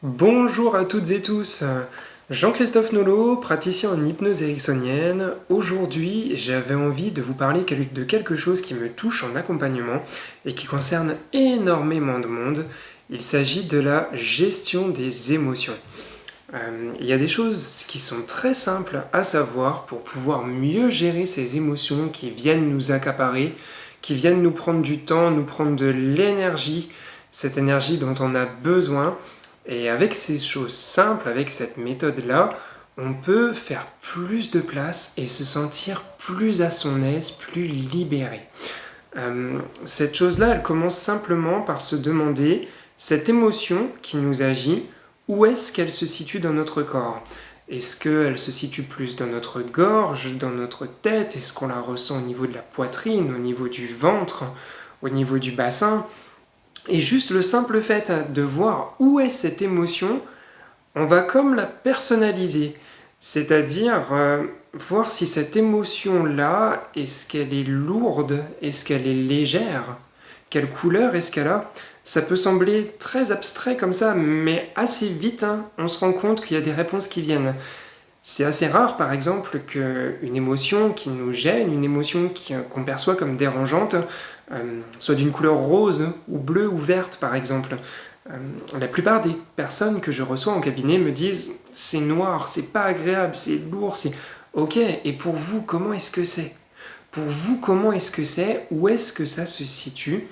Bonjour à toutes et tous, Jean-Christophe Nolot, praticien en hypnose ericksonienne. Aujourd'hui, j'avais envie de vous parler de quelque chose qui me touche en accompagnement et qui concerne énormément de monde. Il s'agit de la gestion des émotions. Il y a des choses qui sont très simples à savoir pour pouvoir mieux gérer ces émotions qui viennent nous accaparer, qui viennent nous prendre du temps, nous prendre de l'énergie, cette énergie dont on a besoin. Et avec ces choses simples, avec cette méthode-là, on peut faire plus de place et se sentir plus à son aise, plus libéré. Cette chose-là, elle commence simplement par se demander, cette émotion qui nous agit, où est-ce qu'elle se situe dans notre corps? Est-ce qu'elle se situe plus dans notre gorge, dans notre tête? Est-ce qu'on la ressent au niveau de la poitrine, au niveau du ventre, au niveau du bassin? Et juste le simple fait de voir où est cette émotion, on va comme la personnaliser. C'est-à-dire voir si cette émotion-là, est-ce qu'elle est lourde, est-ce qu'elle est légère, quelle couleur est-ce qu'elle a. Ça peut sembler très abstrait comme ça, mais assez vite, on se rend compte qu'il y a des réponses qui viennent. C'est assez rare, par exemple, qu'une émotion qui nous gêne, une émotion qu'on perçoit comme dérangeante, soit d'une couleur rose ou bleue ou verte, par exemple. La plupart des personnes que je reçois en cabinet me disent c'est noir, c'est pas agréable, c'est lourd, c'est ok. Et pour vous, comment est-ce que c'est? Pour vous, comment est-ce que c'est? Où est-ce que ça se situe?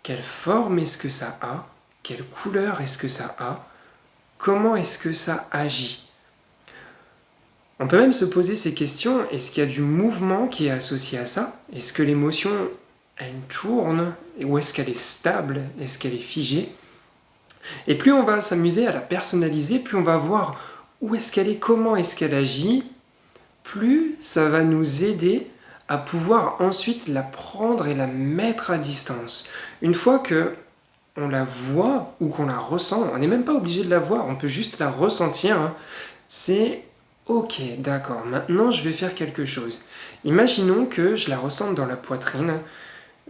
Quelle forme est-ce que ça a? Quelle couleur est-ce que ça a? Comment est-ce que ça agit? On peut même se poser ces questions, est-ce qu'il y a du mouvement qui est associé à ça? Est-ce que l'émotion, elle tourne? Ou est-ce qu'elle est stable? Est-ce qu'elle est figée? Et plus on va s'amuser à la personnaliser, plus on va voir où est-ce qu'elle est, comment est-ce qu'elle agit, plus ça va nous aider à pouvoir ensuite la prendre et la mettre à distance. Une fois que on la voit ou qu'on la ressent, on n'est même pas obligé de la voir, on peut juste la ressentir, c'est ok, d'accord, maintenant je vais faire quelque chose. Imaginons que je la ressente dans la poitrine,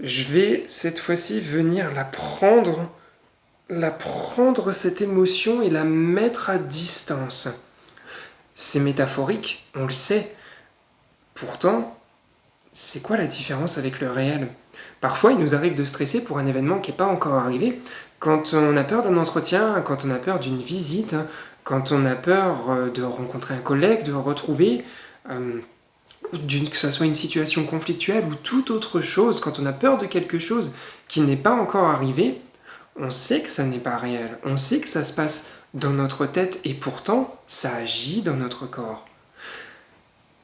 je vais cette fois-ci venir la prendre cette émotion et la mettre à distance. C'est métaphorique, on le sait. Pourtant, c'est quoi la différence avec le réel? Parfois, il nous arrive de stresser pour un événement qui n'est pas encore arrivé. Quand on a peur d'un entretien, quand on a peur d'une visite, quand on a peur de rencontrer un collègue, de le retrouver, que ce soit une situation conflictuelle ou toute autre chose, quand on a peur de quelque chose qui n'est pas encore arrivé, on sait que ça n'est pas réel, on sait que ça se passe dans notre tête et pourtant ça agit dans notre corps.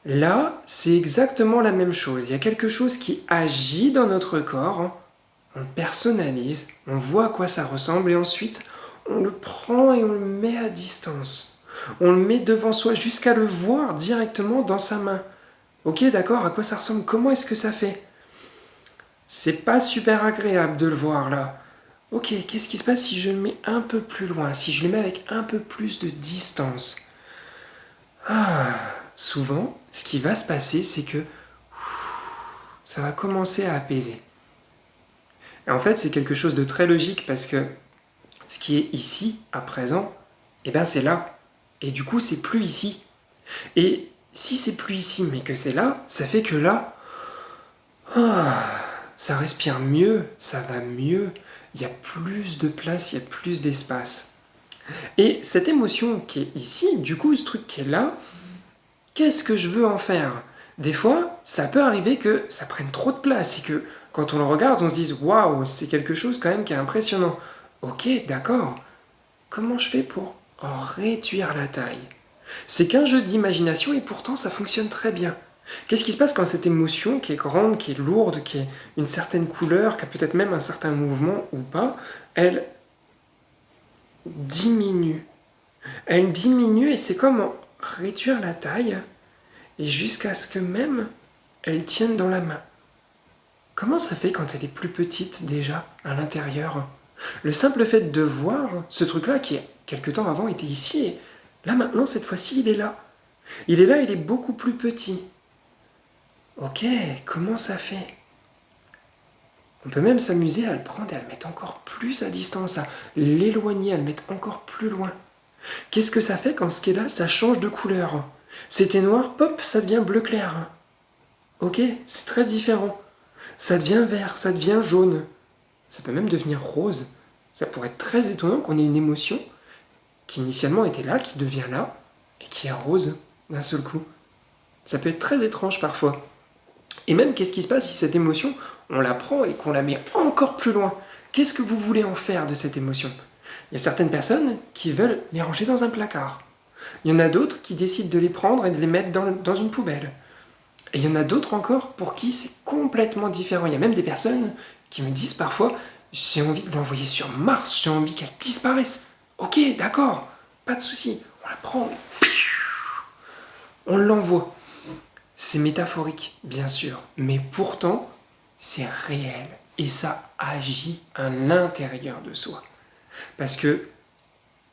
Là, c'est exactement la même chose. Il y a quelque chose qui agit dans notre corps, on personnalise, on voit à quoi ça ressemble et ensuite on le prend et on le met à distance. On le met devant soi jusqu'à le voir directement dans sa main. Ok, d'accord, à quoi ça ressemble? Comment est-ce que ça fait? C'est pas super agréable de le voir là. Ok, qu'est-ce qui se passe si je le mets un peu plus loin, si je le mets avec un peu plus de distance? Souvent, ce qui va se passer, c'est que ça va commencer à apaiser. Et en fait, c'est quelque chose de très logique parce que ce qui est ici, à présent, eh ben c'est là. Et du coup, c'est plus ici. Et si c'est plus ici, mais que c'est là, ça fait que là, ça respire mieux, ça va mieux, il y a plus de place, il y a plus d'espace. Et cette émotion qui est ici, du coup, ce truc qui est là, qu'est-ce que je veux en faire? Des fois, ça peut arriver que ça prenne trop de place et que quand on le regarde, on se dise waouh, c'est quelque chose quand même qui est impressionnant. Ok, d'accord. Comment je fais pour en réduire la taille? C'est qu'un jeu d'imagination et pourtant ça fonctionne très bien. Qu'est-ce qui se passe quand cette émotion, qui est grande, qui est lourde, qui est une certaine couleur, qui a peut-être même un certain mouvement ou pas, elle diminue? Elle diminue et c'est comme réduire la taille et jusqu'à ce que même elle tienne dans la main. Comment ça fait quand elle est plus petite déjà à l'intérieur? Le simple fait de voir ce truc-là qui, quelque temps avant, était ici, et là maintenant, cette fois-ci, il est là. Il est là, il est beaucoup plus petit. Ok, comment ça fait? On peut même s'amuser à le prendre et à le mettre encore plus à distance, à l'éloigner, à le mettre encore plus loin. Qu'est-ce que ça fait quand ce qui est là, ça change de couleur? C'était noir, pop, ça devient bleu clair. Ok, c'est très différent. Ça devient vert, ça devient jaune. Ça peut même devenir rose. Ça pourrait être très étonnant qu'on ait une émotion qui initialement était là, qui devient là, et qui est rose d'un seul coup. Ça peut être très étrange parfois. Et même, qu'est-ce qui se passe si cette émotion, on la prend et qu'on la met encore plus loin? Qu'est-ce que vous voulez en faire de cette émotion? Il y a certaines personnes qui veulent les ranger dans un placard. Il y en a d'autres qui décident de les prendre et de les mettre dans une poubelle. Et il y en a d'autres encore pour qui c'est complètement différent. Il y a même des personnes qui me disent parfois « J'ai envie de l'envoyer sur Mars, j'ai envie qu'elle disparaisse. » Ok, d'accord, pas de souci. On la prend et on l'envoie. C'est métaphorique, bien sûr, mais pourtant, c'est réel. Et ça agit à l'intérieur de soi. Parce que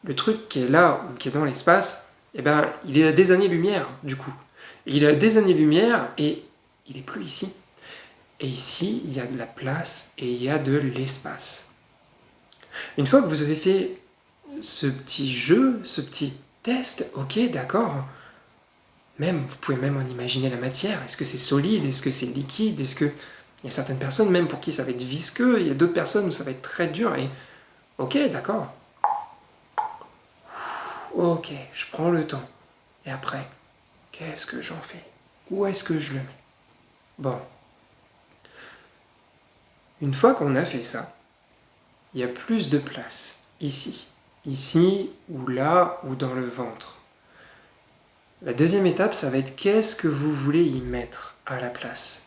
le truc qui est là, ou qui est dans l'espace, eh ben, il est à des années-lumière, du coup. Il est à des années-lumière et il n'est plus ici. Et ici, il y a de la place et il y a de l'espace. Une fois que vous avez fait ce petit jeu, ce petit test, ok, d'accord. Même, vous pouvez même en imaginer la matière. Est-ce que c'est solide? Est-ce que c'est liquide? Est-ce que... Il y a certaines personnes, même pour qui ça va être visqueux, il y a d'autres personnes où ça va être très dur. Et ok, d'accord. Ok, je prends le temps. Et après, qu'est-ce que j'en fais? Où est-ce que je le mets? Bon. Une fois qu'on a fait ça, il y a plus de place ici. Ici, ou là, ou dans le ventre. La deuxième étape, ça va être qu'est-ce que vous voulez y mettre à la place?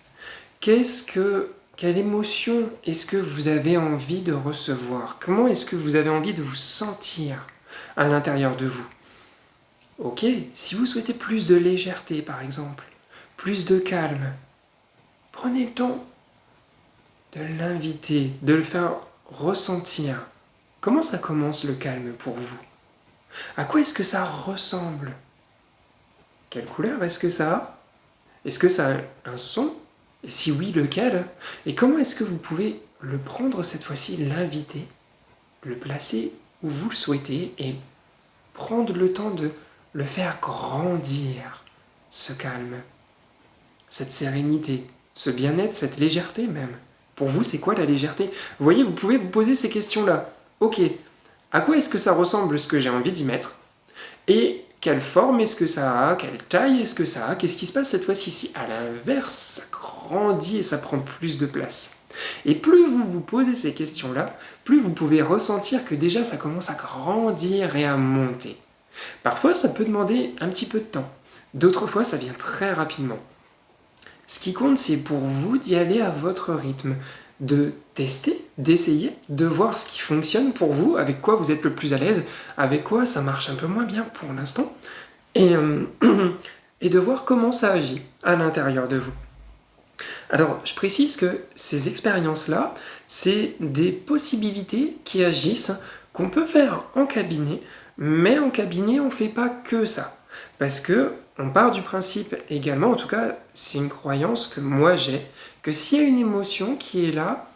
Quelle émotion est-ce que vous avez envie de recevoir? Comment est-ce que vous avez envie de vous sentir à l'intérieur de vous? Ok, si vous souhaitez plus de légèreté par exemple, plus de calme, prenez le temps de l'inviter, de le faire ressentir. Comment ça commence le calme pour vous? À quoi est-ce que ça ressemble? Quelle couleur est-ce que ça a? Est-ce que ça a un son? Et si oui, lequel? Et comment est-ce que vous pouvez le prendre cette fois-ci, l'inviter, le placer où vous le souhaitez et prendre le temps de le faire grandir, ce calme, cette sérénité, ce bien-être, cette légèreté même. Pour vous, c'est quoi la légèreté? Vous voyez, vous pouvez vous poser ces questions-là. Ok, à quoi est-ce que ça ressemble ce que j'ai envie d'y mettre? Et quelle forme est-ce que ça a? Quelle taille est-ce que ça a? Qu'est-ce qui se passe cette fois-ci? Si à l'inverse, ça grandit et ça prend plus de place. Et plus vous vous posez ces questions-là, plus vous pouvez ressentir que déjà ça commence à grandir et à monter. Parfois, ça peut demander un petit peu de temps. D'autres fois, ça vient très rapidement. Ce qui compte, c'est pour vous d'y aller à votre rythme, de tester, d'essayer, de voir ce qui fonctionne pour vous, avec quoi vous êtes le plus à l'aise, avec quoi ça marche un peu moins bien pour l'instant, et, et de voir comment ça agit à l'intérieur de vous. Alors, je précise que ces expériences-là, c'est des possibilités qui agissent, qu'on peut faire en cabinet, mais en cabinet, on ne fait pas que ça. Parce que on part du principe également, en tout cas, c'est une croyance que moi j'ai, que s'il y a une émotion qui est là,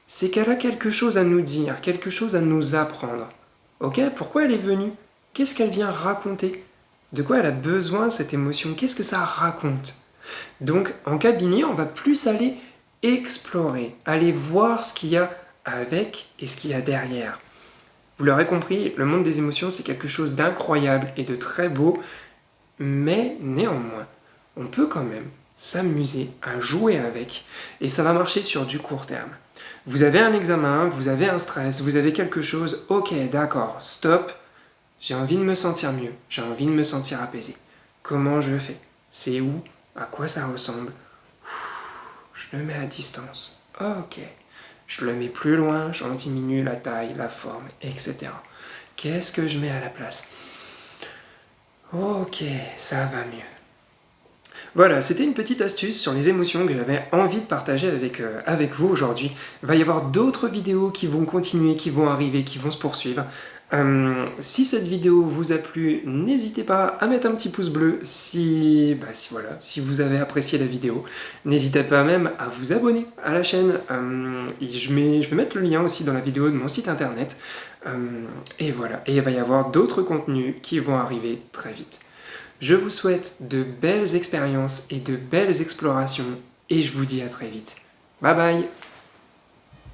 c'est qu'elle a quelque chose à nous dire, quelque chose à nous apprendre. Ok? Pourquoi elle est venue? Qu'est-ce qu'elle vient raconter? De quoi elle a besoin cette émotion? Qu'est-ce que ça raconte? Donc en cabinet, on va plus aller explorer, aller voir ce qu'il y a avec et ce qu'il y a derrière. Vous l'aurez compris, le monde des émotions, c'est quelque chose d'incroyable et de très beau, mais néanmoins, on peut quand même s'amuser à jouer avec, et ça va marcher sur du court terme. Vous avez un examen, vous avez un stress, vous avez quelque chose, ok, d'accord, stop, j'ai envie de me sentir mieux, j'ai envie de me sentir apaisé. Comment je fais? C'est où? À quoi ça ressemble? Je le mets à distance. Ok. Je le mets plus loin, j'en diminue la taille, la forme, etc. Qu'est-ce que je mets à la place? Ok, ça va mieux. Voilà, c'était une petite astuce sur les émotions que j'avais envie de partager avec vous aujourd'hui. Il va y avoir d'autres vidéos qui vont continuer, qui vont arriver, qui vont se poursuivre. Si cette vidéo vous a plu, n'hésitez pas à mettre un petit pouce bleu si vous avez apprécié la vidéo. N'hésitez pas même à vous abonner à la chaîne. Je vais mettre le lien aussi dans la vidéo de mon site internet. Et voilà, et il va y avoir d'autres contenus qui vont arriver très vite. Je vous souhaite de belles expériences et de belles explorations et je vous dis à très vite. Bye bye!